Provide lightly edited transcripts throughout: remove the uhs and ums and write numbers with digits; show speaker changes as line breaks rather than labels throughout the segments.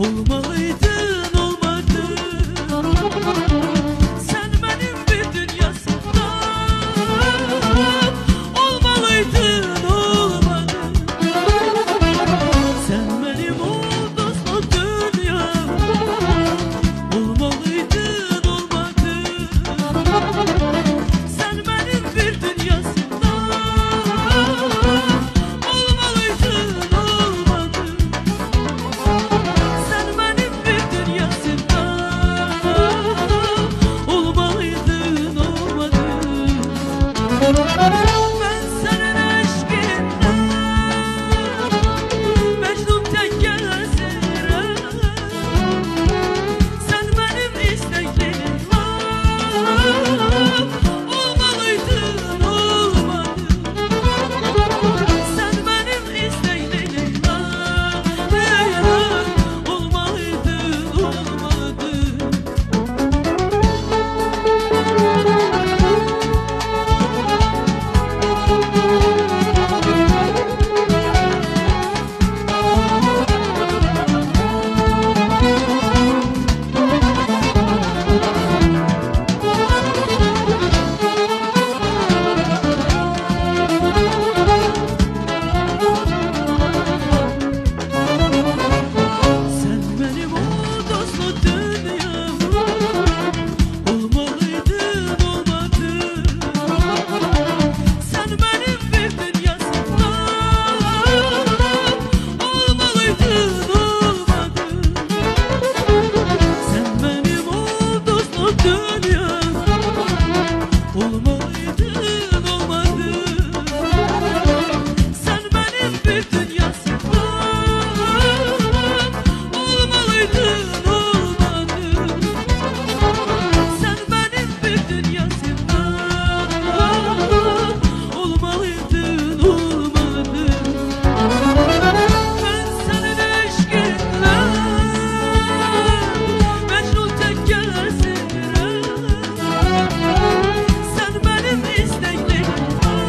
Olmalıydın olmadın, sen benim bir dünyasında. Olmalıydın olmadın, sen benim ulduzlu dünyam. Olmalıydın olmadın, sen benim bir dünyasında. Olmalıydın olmadın, sen benim bir dünyasında. Olmalıydın olmadın, ben senin aşkından Mecnun tek gezerim. Sen benim isteklerim var. Olmalıydın olmadın, sen benim isteklerim var. Olmalıydın olmadın. Sen benim ulduzlu dünyam. Olmalıydın olmadın, sen benim bir dünyasında. Olmalıydın olmadın, sen benim ulduzlu dünyam. Olmalıydın olmadın, sen benim bir dünyasında. Olmalıydın olmadın, sen benim bir dünyasında. Olmalıydın olmadın, ben senin aşkından Mecnun tek gezerim. Sen benim isteklerim var.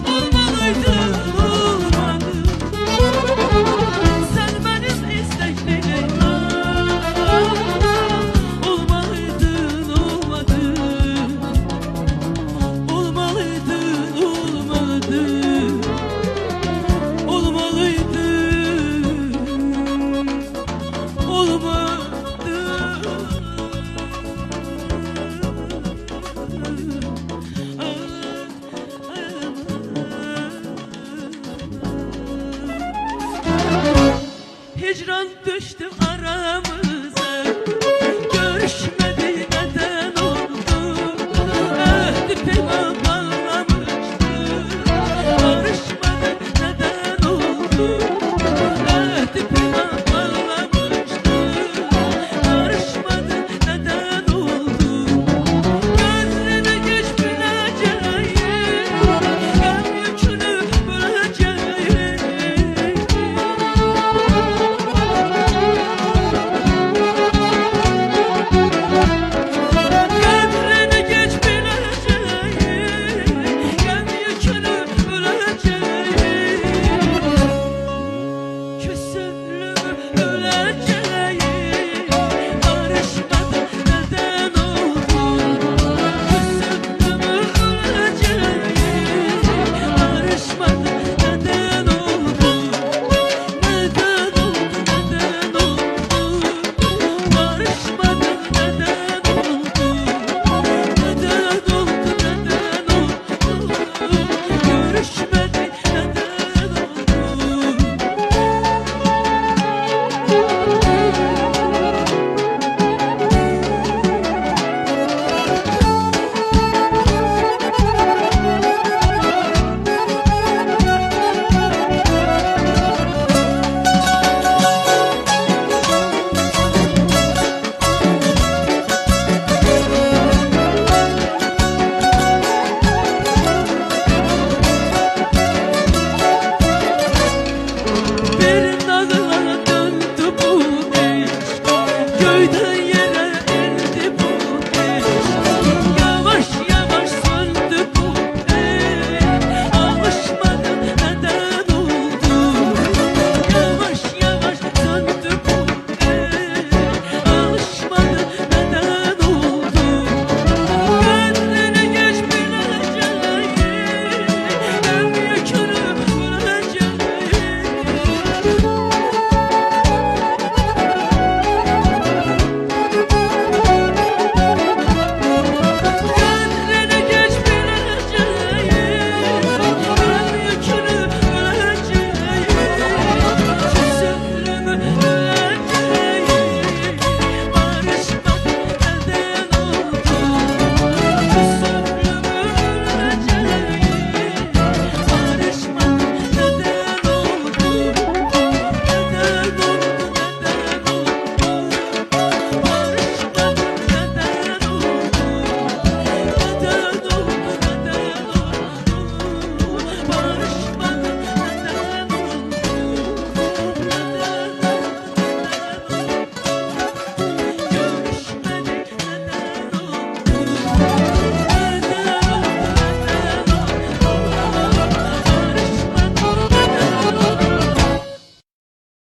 Olmalıydın olmadın, sen benim isteklerim var. Olmalıydın olmadın, olmalıydın olmadın, hicran düştü aramıza, görüşmedi neden oldu, ahdi peygamber